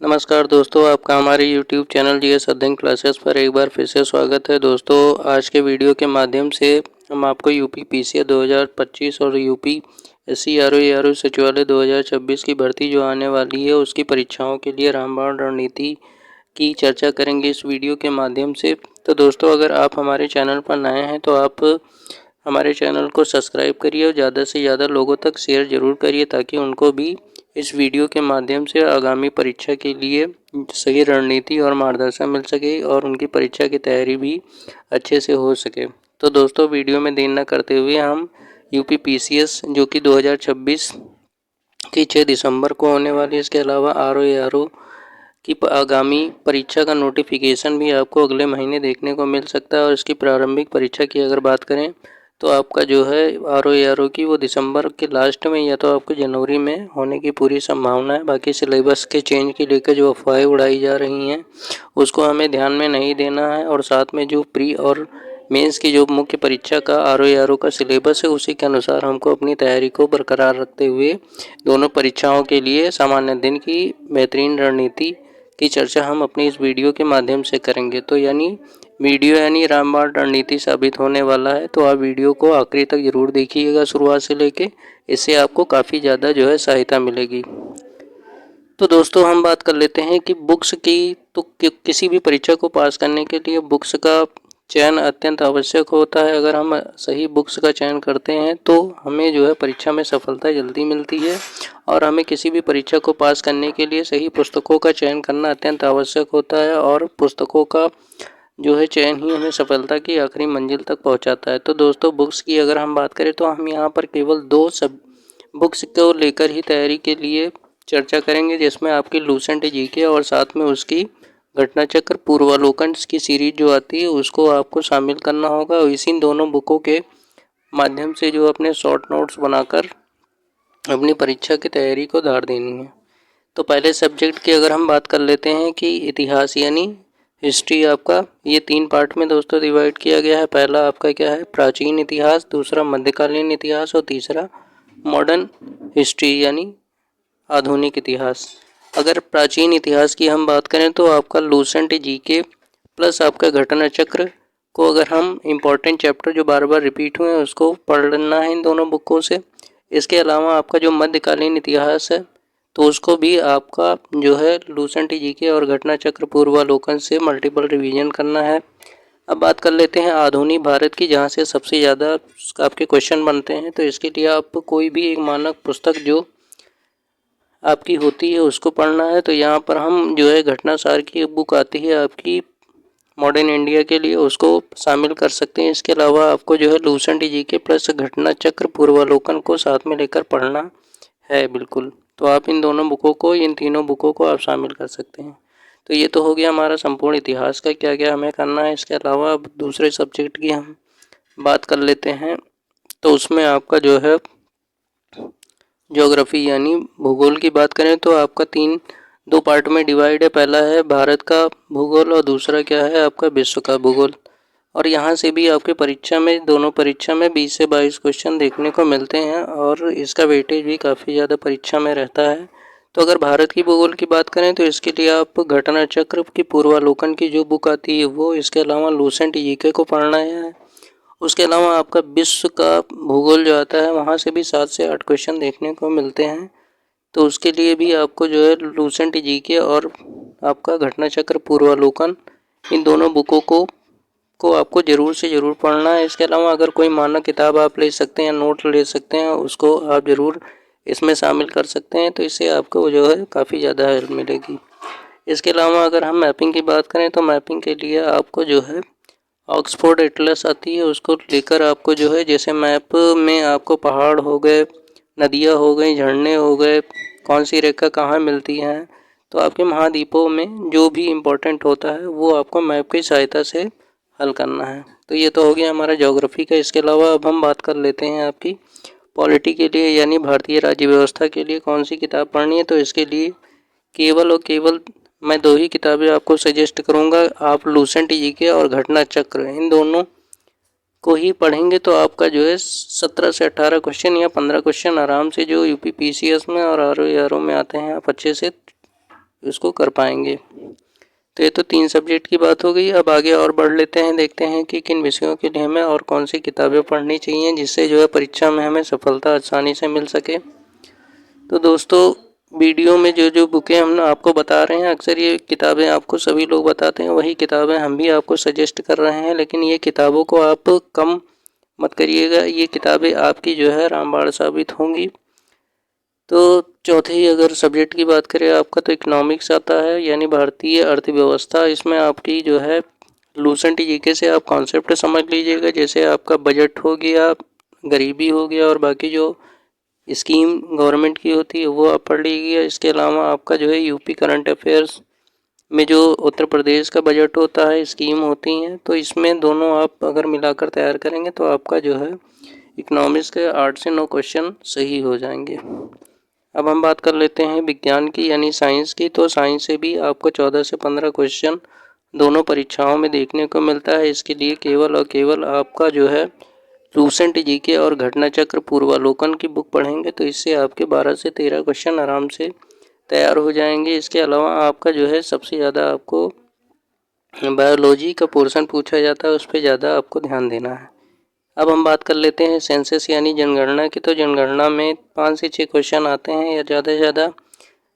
नमस्कार दोस्तों, आपका हमारे YouTube चैनल जीएस अध्ययन क्लासेस पर एक बार फिर से स्वागत है। दोस्तों, आज के वीडियो के माध्यम से हम आपको यूपी पीसीए 2025 और यूपी एससी आरओ सचिवालय 2026 की भर्ती जो आने वाली है उसकी परीक्षाओं के लिए रामबाण रणनीति की चर्चा करेंगे इस वीडियो के माध्यम से। तो दोस्तों, अगर आप हमारे चैनल पर नए हैं तो आप हमारे चैनल को सब्सक्राइब करिए और ज़्यादा से ज़्यादा लोगों तक शेयर ज़रूर करिए ताकि उनको भी इस वीडियो के माध्यम से आगामी परीक्षा के लिए सही रणनीति और मार्गदर्शन मिल सके और उनकी परीक्षा की तैयारी भी अच्छे से हो सके। तो दोस्तों, वीडियो में देर न करते हुए हम यूपी पीसीएस जो कि 2026 की 6 दिसंबर को होने वाली, इसके अलावा आरओ की आगामी परीक्षा का नोटिफिकेशन भी आपको अगले महीने देखने को मिल सकता है। और इसकी प्रारंभिक परीक्षा की अगर बात करें तो आपका जो है आरओ की वो दिसंबर के लास्ट में या तो आपको जनवरी में होने की पूरी संभावना है। बाकी सिलेबस के चेंज के लेकर जो अफवाहें उड़ाई जा रही हैं उसको हमें ध्यान में नहीं देना है। और साथ में जो प्री और मेंस की जो मुख्य परीक्षा का आरओ का सिलेबस है उसी के अनुसार हमको अपनी तैयारी को बरकरार रखते हुए दोनों परीक्षाओं के लिए सामान्य दिन की बेहतरीन रणनीति की चर्चा हम अपनी इस वीडियो के माध्यम से करेंगे। तो वीडियो रामबाण रणनीति साबित होने वाला है। तो आप वीडियो को आखिरी तक जरूर देखिएगा शुरुआत से लेके, इससे आपको काफ़ी ज़्यादा जो है सहायता मिलेगी। तो दोस्तों, हम बात कर लेते हैं कि बुक्स की। तो किसी भी परीक्षा को पास करने के लिए बुक्स का चयन अत्यंत आवश्यक होता है। अगर हम सही बुक्स का चयन करते हैं तो हमें जो है परीक्षा में सफलता जल्दी मिलती है। और हमें किसी भी परीक्षा को पास करने के लिए सही पुस्तकों का चयन करना अत्यंत आवश्यक होता है। और पुस्तकों का जो है चयन ही हमें सफलता की आखिरी मंजिल तक पहुंचाता है। तो दोस्तों, बुक्स की अगर हम बात करें तो हम यहाँ पर केवल 2 सब बुक्स को लेकर ही तैयारी के लिए चर्चा करेंगे, जिसमें आपकी लूसेंट जीके और साथ में उसकी घटनाचक्र पूर्वालोकन की सीरीज जो आती है उसको आपको शामिल करना होगा। और इसी दोनों बुकों के माध्यम से जो अपने शॉर्ट नोट्स बनाकर अपनी परीक्षा की तैयारी को धार देनी है। तो पहले सब्जेक्ट की अगर हम बात कर लेते हैं कि इतिहास यानी हिस्ट्री, आपका ये 3 पार्ट में दोस्तों डिवाइड किया गया है। पहला आपका क्या है, प्राचीन इतिहास, दूसरा मध्यकालीन इतिहास और तीसरा मॉडर्न हिस्ट्री यानी आधुनिक इतिहास। अगर प्राचीन इतिहास की हम बात करें तो आपका लूसेंट जीके प्लस आपका घटना चक्र को अगर हम इम्पोर्टेंट चैप्टर जो बार बार रिपीट हुए हैं उसको पढ़ लेना है इन दोनों बुकों से। इसके अलावा आपका जो मध्यकालीन इतिहास है तो उसको भी आपका जो है लूसेंट जीके और घटना चक्र पूर्वालोकन से मल्टीपल रिवीजन करना है। अब बात कर लेते हैं आधुनिक भारत की, जहाँ से सबसे ज़्यादा आपके क्वेश्चन बनते हैं। तो इसके लिए आप कोई भी एक मानक पुस्तक जो आपकी होती है उसको पढ़ना है। तो यहाँ पर हम जो है घटनासार की एक बुक आती है आपकी मॉडर्न इंडिया के लिए, उसको शामिल कर सकते हैं। इसके अलावा आपको जो है लूसेंट जीके प्लस घटना चक्र पूर्वालोकन को साथ में लेकर पढ़ना है बिल्कुल। तो आप इन दोनों बुकों को, इन तीनों बुकों को आप शामिल कर सकते हैं। तो ये तो हो गया हमारा संपूर्ण इतिहास का क्या क्या हमें करना है। इसके अलावा अब दूसरे सब्जेक्ट की हम बात कर लेते हैं। तो उसमें आपका जो है ज्योग्राफी यानी भूगोल की बात करें तो आपका 2 पार्ट में डिवाइड है। पहला है भारत का भूगोल और दूसरा क्या है आपका विश्व का भूगोल। और यहाँ से भी आपके परीक्षा में, दोनों परीक्षा में 20 से 22 क्वेश्चन देखने को मिलते हैं और इसका वेटेज भी काफ़ी ज़्यादा परीक्षा में रहता है। तो अगर भारत की भूगोल की बात करें तो इसके लिए आप घटना चक्र की पूर्वालोकन की जो बुक आती है वो, इसके अलावा लूसेंट जीके को पढ़ना है। उसके अलावा आपका विश्व का भूगोल जो आता है वहाँ से भी 7 से 8 क्वेश्चन देखने को मिलते हैं। तो उसके लिए भी आपको जो है लूसेंट जीके और आपका घटना चक्र पूर्वालोकन, इन दोनों बुकों को आपको ज़रूर से ज़रूर पढ़ना है। इसके अलावा अगर कोई मानक किताब आप ले सकते हैं, नोट ले सकते हैं, उसको आप ज़रूर इसमें शामिल कर सकते हैं। तो इससे आपको जो है काफ़ी ज़्यादा हेल्प मिलेगी। इसके अलावा अगर हम मैपिंग की बात करें तो मैपिंग के लिए आपको जो है ऑक्सफोर्ड एटलस आती है, उसको लेकर आपको जो है, जैसे मैप में आपको पहाड़ हो गए, नदियाँ हो गई, झरने हो गए, कौन सी रेखा कहाँ मिलती हैं, तो आपके महाद्वीपों में जो भी इम्पोर्टेंट होता है वो आपको मैप की सहायता से हल करना है। तो ये तो हो गया हमारा ज्योग्राफी का। इसके अलावा अब हम बात कर लेते हैं आपकी पॉलिटी के लिए यानी भारतीय राज्य व्यवस्था के लिए कौन सी किताब पढ़नी है। तो इसके लिए केवल और केवल मैं 2 ही किताबें आपको सजेस्ट करूंगा। आप लूसेंट जीके और घटना चक्र, इन दोनों को ही पढ़ेंगे तो आपका जो है 17 से 18 क्वेश्चन या 15 क्वेश्चन आराम से जो यूपी पीसीएस में और आरओ में आते हैं आप अच्छे से उसको कर पाएंगे। तो ये तो 3 सब्जेक्ट की बात हो गई। अब आगे और बढ़ लेते हैं, देखते हैं कि किन विषयों के लिए हमें और कौन सी किताबें पढ़नी चाहिए जिससे जो है परीक्षा में हमें सफलता आसानी से मिल सके। तो दोस्तों, वीडियो में जो बुकें हम आपको बता रहे हैं, अक्सर ये किताबें आपको सभी लोग बताते हैं, वही किताबें हम भी आपको सजेस्ट कर रहे हैं, लेकिन ये किताबों को आप कम मत करिएगा। ये किताबें आपकी जो है रामबाण साबित होंगी। तो चौथे ही अगर सब्जेक्ट की बात करें आपका, तो इकोनॉमिक्स आता है, यानी भारतीय अर्थव्यवस्था। इसमें आपकी जो है लूसेंट जीके से आप कॉन्सेप्ट समझ लीजिएगा, जैसे आपका बजट हो गया, गरीबी हो गया, और बाकी जो स्कीम गवर्नमेंट की होती है वो आप पढ़ लीजिए। इसके अलावा आपका जो है यूपी करंट अफेयर्स में जो उत्तर प्रदेश का बजट होता है, स्कीम होती हैं, तो इसमें दोनों आप अगर मिलाकर तैयार करेंगे तो आपका जो है इकोनॉमिक्स के 8 से 9 क्वेश्चन सही हो जाएंगे। अब हम बात कर लेते हैं विज्ञान की यानी साइंस की। तो साइंस से भी आपको 14 से 15 क्वेश्चन दोनों परीक्षाओं में देखने को मिलता है। इसके लिए केवल और केवल आपका जो है लूसेंट जीके और घटना चक्र पूर्वालोकन की बुक पढ़ेंगे तो इससे आपके 12 से 13 क्वेश्चन आराम से तैयार हो जाएंगे। इसके अलावा आपका जो है सबसे ज़्यादा आपको बायोलॉजी का पोर्शन पूछा जाता है, उस पर ज़्यादा आपको ध्यान देना है। अब हम बात कर लेते हैं सेंसस यानी जनगणना की। तो जनगणना में 5 से 6 क्वेश्चन आते हैं, या ज़्यादा से ज़्यादा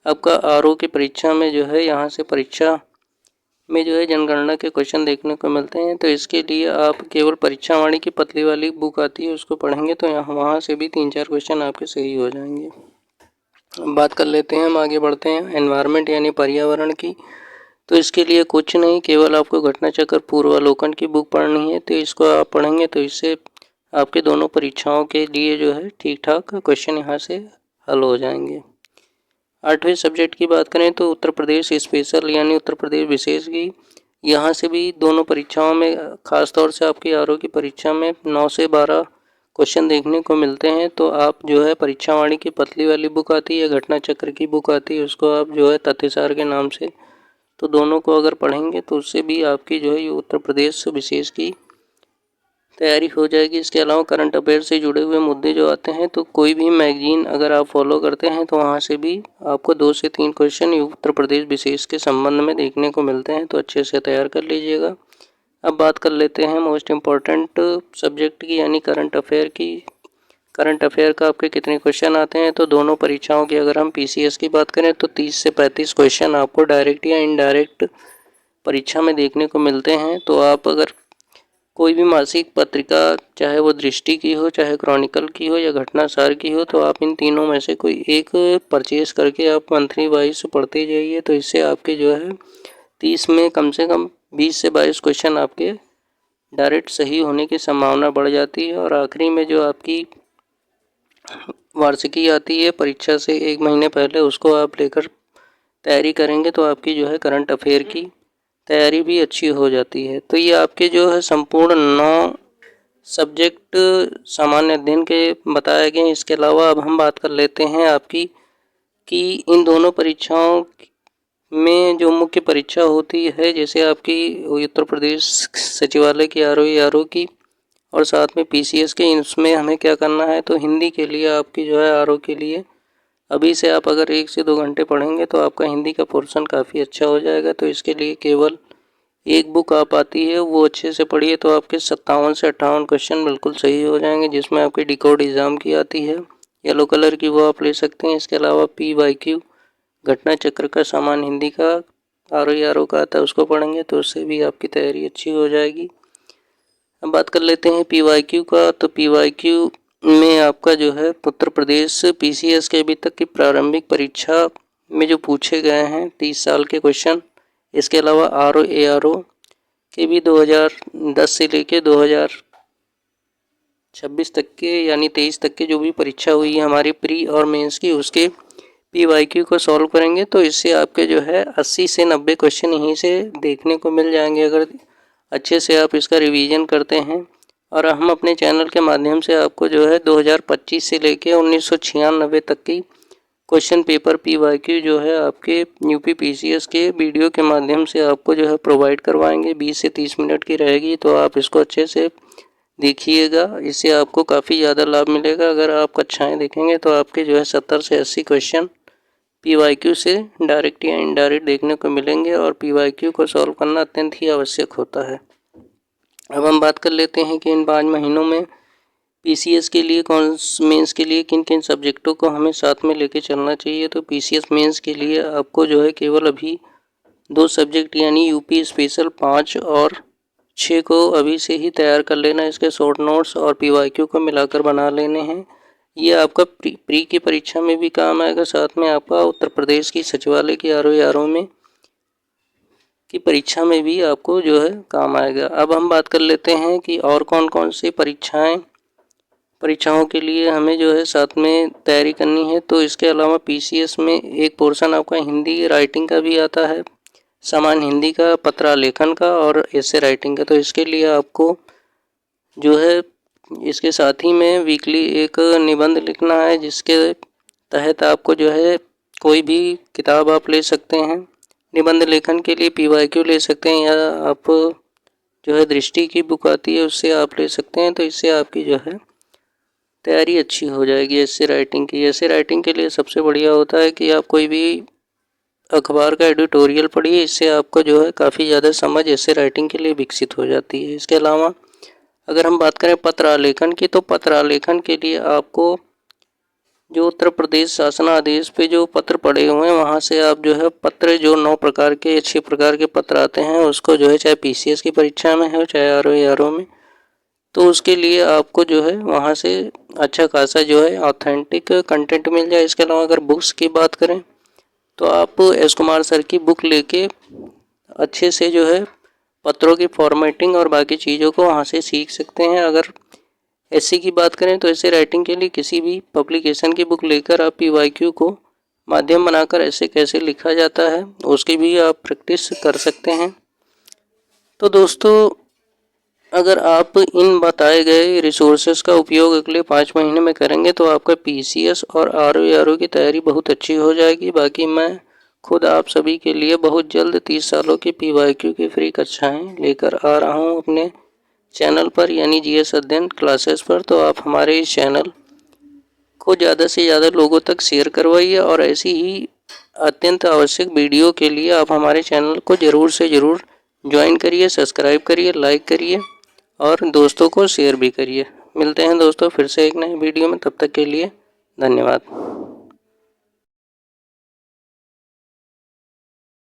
आपका आरओ की परीक्षा में जो है यहाँ से परीक्षा में जो है जनगणना के क्वेश्चन देखने को मिलते हैं। तो इसके लिए आप केवल परीक्षा वाणी की पतली वाली बुक आती है उसको पढ़ेंगे तो यहाँ वहाँ से भी 3-4 क्वेश्चन आपके सही हो जाएंगे। अब बात कर लेते हैं, हम आगे बढ़ते हैं एनवायरनमेंट यानी पर्यावरण की। तो इसके लिए कुछ नहीं, केवल आपको घटना चक्र पूर्वालोकन की बुक पढ़नी है। तो इसको आप पढ़ेंगे तो इससे आपके दोनों परीक्षाओं के लिए जो है ठीक ठाक क्वेश्चन यहाँ से हल हो जाएंगे। 8वें सब्जेक्ट की बात करें तो उत्तर प्रदेश स्पेशल यानी उत्तर प्रदेश विशेष की, यहाँ से भी दोनों परीक्षाओं में, खास तौर से आपकी आरओ की परीक्षा में 9 से 12 क्वेश्चन देखने को मिलते हैं। तो आप जो है परीक्षा वाणी की पतली वाली बुक आती है, घटना चक्र की बुक आती है, उसको आप जो है तथ्यसार के नाम से, तो दोनों को अगर पढ़ेंगे तो उससे भी आपकी जो है ये उत्तर प्रदेश विशेष की तैयारी हो जाएगी। इसके अलावा करंट अफेयर से जुड़े हुए मुद्दे जो आते हैं, तो कोई भी मैगजीन अगर आप फॉलो करते हैं तो वहाँ से भी आपको 2 से 3 क्वेश्चन उत्तर प्रदेश विशेष के संबंध में देखने को मिलते हैं, तो अच्छे से तैयार कर लीजिएगा। अब बात कर लेते हैं मोस्ट इम्पॉर्टेंट सब्जेक्ट की यानी करंट अफेयर की। करंट अफेयर का आपके कितने क्वेश्चन आते हैं, तो दोनों परीक्षाओं की अगर हम पीसीएस की बात करें तो 30 से 35 क्वेश्चन आपको डायरेक्ट या इनडायरेक्ट परीक्षा में देखने को मिलते हैं। तो आप अगर कोई भी मासिक पत्रिका, चाहे वो दृष्टि की हो, चाहे क्रॉनिकल की हो या घटनासार की हो, तो आप इन तीनों में से कोई एक परचेज करके आप मंथली वाइज पढ़ते जाइए। तो इससे आपके जो है 30 में कम से कम 20 से 22 क्वेश्चन आपके डायरेक्ट सही होने की संभावना बढ़ जाती है। और आखिरी में जो आपकी वार्षिकी आती है परीक्षा से 1 महीने पहले, उसको आप लेकर तैयारी करेंगे तो आपकी जो है करंट अफेयर की तैयारी भी अच्छी हो जाती है। तो ये आपके जो है संपूर्ण 9 सब्जेक्ट सामान्य अध्ययन के बताए गए। इसके अलावा अब हम बात कर लेते हैं आपकी कि इन दोनों परीक्षाओं में जो मुख्य परीक्षा होती है, जैसे आपकी उत्तर प्रदेश सचिवालय की आरओ की और साथ में पीसीएस के, इसमें हमें क्या करना है, तो हिंदी के लिए आपकी जो है आरओ के लिए अभी से आप अगर 1 से 2 घंटे पढ़ेंगे तो आपका हिंदी का पोर्शन काफ़ी अच्छा हो जाएगा। तो इसके लिए केवल एक बुक आप आती है, वो अच्छे से पढ़िए तो आपके 57 से 58 क्वेश्चन बिल्कुल सही हो जाएंगे, जिसमें आपकी डिकोड एग्ज़ाम की आती है, येलो कलर की, वो आप ले सकते हैं। इसके अलावा PYQ घटना चक्र का सामान्य हिंदी का आरओ का आता है, उसको पढ़ेंगे तो उससे भी आपकी तैयारी अच्छी हो जाएगी। अब बात कर लेते हैं PYQ का। तो PYQ में आपका जो है उत्तर प्रदेश पीसीएस के अभी तक की प्रारंभिक परीक्षा में जो पूछे गए हैं 30 साल के क्वेश्चन, इसके अलावा आरओ के भी 2010 से लेके 2026 तक के यानी 23 तक के जो भी परीक्षा हुई है हमारी प्री और मेंस की, उसके PYQ को सॉल्व करेंगे तो इससे आपके जो है 80 से 90 क्वेश्चन यहीं से देखने को मिल जाएंगे, अगर अच्छे से आप इसका रिवीजन करते हैं। और हम अपने चैनल के माध्यम से आपको जो है 2025 से लेके 1996 तक की क्वेश्चन पेपर PYQ जो है आपके यूपी पीसीएस के वीडियो के माध्यम से आपको जो है प्रोवाइड करवाएंगे। 20 से 30 मिनट की रहेगी, तो आप इसको अच्छे से देखिएगा, इससे आपको काफ़ी ज़्यादा लाभ मिलेगा। अगर आप कक्षाएं देखेंगे तो आपके जो है 70 से 80 क्वेश्चन PYQ से डायरेक्ट या इनडायरेक्ट देखने को मिलेंगे और PYQ को सॉल्व करना अत्यंत ही आवश्यक होता है। अब हम बात कर लेते हैं कि इन 5 महीनों में PCS के लिए मेंस के लिए किन किन सब्जेक्टों को हमें साथ में लेके चलना चाहिए। तो PCS मेंस के लिए आपको जो है केवल अभी 2 सब्जेक्ट यानी यूपी स्पेशल 5 और 6 को अभी से ही तैयार कर लेना। इसके शॉर्ट नोट्स और PYQ को मिलाकर बना लेने हैं। ये आपका प्री की परीक्षा में भी काम आएगा, साथ में आपका उत्तर प्रदेश की सचिवालय की RO में की परीक्षा में भी आपको जो है काम आएगा। अब हम बात कर लेते हैं कि और कौन कौन सी परीक्षाओं के लिए हमें जो है साथ में तैयारी करनी है। तो इसके अलावा PCS में एक पोर्शन आपका हिंदी राइटिंग का भी आता है, सामान्य हिंदी का, पत्रालेखन का और ऐसे राइटिंग का। तो इसके लिए आपको जो है इसके साथ ही में वीकली एक निबंध लिखना है, जिसके तहत आपको जो है कोई भी किताब आप ले सकते हैं। निबंध लेखन के लिए PYQ ले सकते हैं, या आप जो है दृष्टि की बुक आती है उससे आप ले सकते हैं। तो इससे आपकी जो है तैयारी अच्छी हो जाएगी ऐसे राइटिंग की। ऐसे राइटिंग के लिए सबसे बढ़िया होता है कि आप कोई भी अखबार का एडिटोरियल पढ़िए, इससे आपको जो है काफ़ी ज़्यादा समझ ऐसे राइटिंग के लिए विकसित हो जाती है। इसके अलावा अगर हम बात करें पत्रालेखन की, तो पत्रालेखन के लिए आपको जो उत्तर प्रदेश शासन आदेश पे जो पत्र पड़े हुए हैं वहाँ से आप जो है पत्र जो 9 प्रकार के 6 प्रकार के पत्र आते हैं उसको जो है चाहे PCS की परीक्षा में हो चाहे RO में, तो उसके लिए आपको जो है वहाँ से अच्छा खासा जो है ऑथेंटिक कंटेंट मिल जाए। इसके अलावा अगर बुक्स की बात करें तो आप S कुमार सर की बुक लेके अच्छे से जो है पत्रों की फॉर्मेटिंग और बाकी चीज़ों को वहाँ से सीख सकते हैं। अगर ऐसी की बात करें तो ऐसे राइटिंग के लिए किसी भी पब्लिकेशन की बुक लेकर आप PYQ को माध्यम बनाकर ऐसे कैसे लिखा जाता है उसकी भी आप प्रैक्टिस कर सकते हैं। तो दोस्तों, अगर आप इन बताए गए रिसोर्सेज का उपयोग अगले 5 महीने में करेंगे तो आपका PCS और RO की तैयारी बहुत अच्छी हो जाएगी। बाकी मैं खुद आप सभी के लिए बहुत जल्द 30 सालों की PYQ की फ्री कक्षाएं लेकर आ रहा हूं अपने चैनल पर यानी GS अध्ययन क्लासेस पर। तो आप हमारे इस चैनल को ज़्यादा से ज़्यादा लोगों तक शेयर करवाइए और ऐसी ही अत्यंत आवश्यक वीडियो के लिए आप हमारे चैनल को ज़रूर से ज़रूर ज्वाइन करिए, सब्सक्राइब करिए, लाइक करिए और दोस्तों को शेयर भी करिए। मिलते हैं दोस्तों फिर से एक नए वीडियो में, तब तक के लिए धन्यवाद।